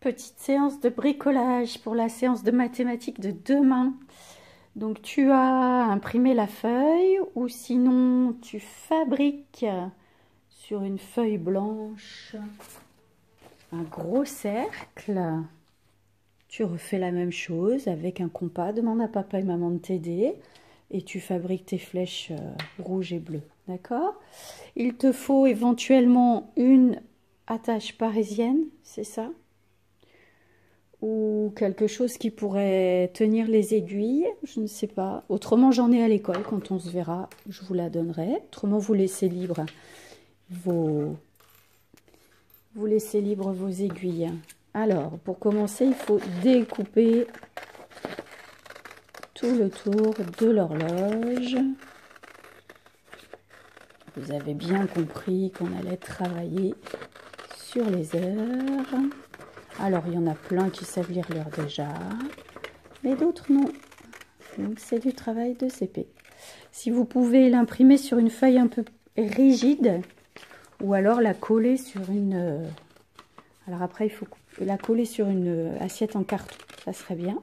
petite séance de bricolage pour la séance de mathématiques de demain. Donc tu as imprimé la feuille ou sinon tu fabriques sur une feuille blanche un gros cercle. Tu refais la même chose avec un compas, demande à papa et maman de t'aider et tu fabriques tes flèches rouges et bleues, d'accord? Il te faut éventuellement une attache parisienne, c'est ça? Ou quelque chose qui pourrait tenir les aiguilles, je ne sais pas. Autrement, j'en ai à l'école, quand on se verra, je vous la donnerai. Autrement, vous laissez libre vos aiguilles. Alors, pour commencer, il faut découper tout le tour de l'horloge. Vous avez bien compris qu'on allait travailler sur les heures. Alors, il y en a plein qui savent lire l'heure déjà, mais d'autres non. Donc, c'est du travail de CP. Si vous pouvez l'imprimer sur une feuille un peu rigide, ou alors la coller sur une... Alors après, il faut la coller sur une assiette en carton, ça serait bien.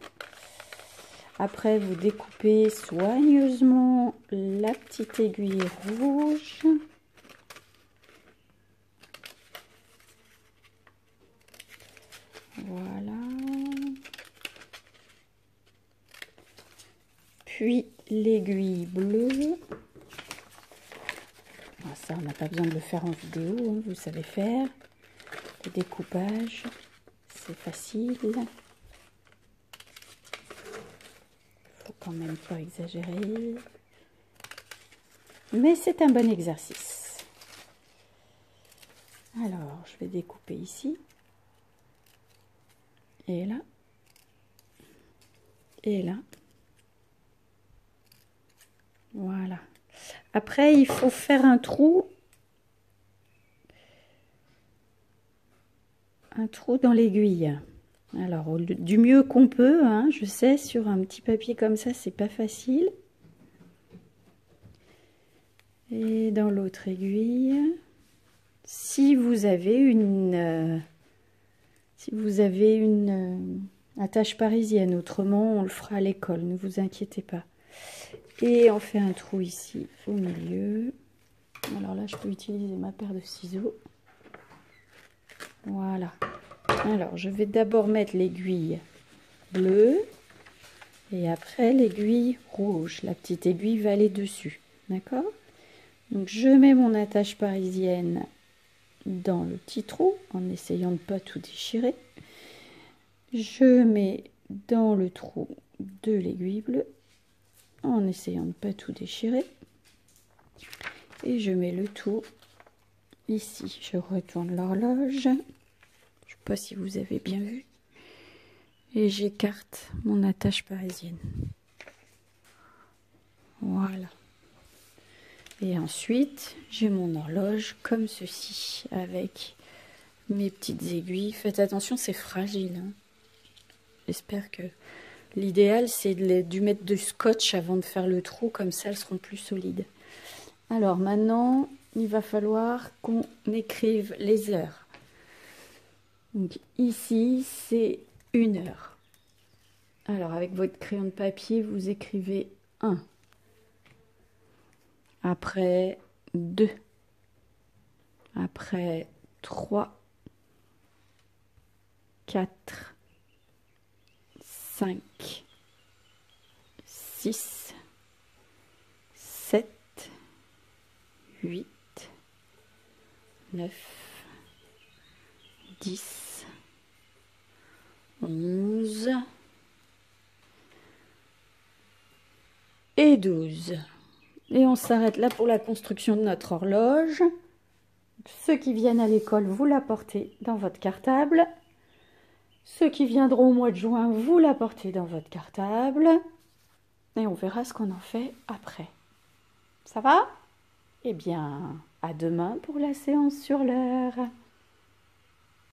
Après, vous découpez soigneusement la petite aiguille rouge. Voilà. Puis l'aiguille bleue. Ah, ça, on n'a pas besoin de le faire en vidéo, hein, vous savez faire. Le découpage, c'est facile. Faut quand même pas exagérer. Mais c'est un bon exercice. Alors, je vais découper ici. Et là. Et là. Voilà. Après, il faut faire un trou. Un trou dans l'aiguille. Alors, du mieux qu'on peut, hein, je sais, sur un petit papier comme ça, c'est pas facile. Et dans l'autre aiguille, si vous avez une attache parisienne, autrement on le fera à l'école, ne vous inquiétez pas. Et on fait un trou ici au milieu. Alors là, je peux utiliser ma paire de ciseaux. Voilà. Alors, je vais d'abord mettre l'aiguille bleue et après l'aiguille rouge. La petite aiguille va aller dessus. D'accord? Donc, je mets mon attache parisienne dans le petit trou en essayant de ne pas tout déchirer. Je mets dans le trou de l'aiguille bleue en essayant de ne pas tout déchirer. Et je mets le tout ici. Je retourne l'horloge. Je ne sais pas si vous avez bien vu. Et j'écarte mon attache parisienne. Voilà. Et ensuite, j'ai mon horloge comme ceci, avec mes petites aiguilles. Faites attention, c'est fragile, hein. J'espère que l'idéal, c'est de mettre du scotch avant de faire le trou, comme ça, elles seront plus solides. Alors maintenant, il va falloir qu'on écrive les heures. Donc ici, c'est 1 heure. Alors avec votre crayon de papier, vous écrivez 1. Après 2. Après 3. 4. 5. 6. 7. 8, 9, 10, 11 et 12. Et on s'arrête là pour la construction de notre horloge. Ceux qui viennent à l'école, vous la portez dans votre cartable. Ceux qui viendront au mois de juin, vous la portez dans votre cartable. Et on verra ce qu'on en fait après. Ça va ? Eh bien, à demain pour la séance sur l'heure.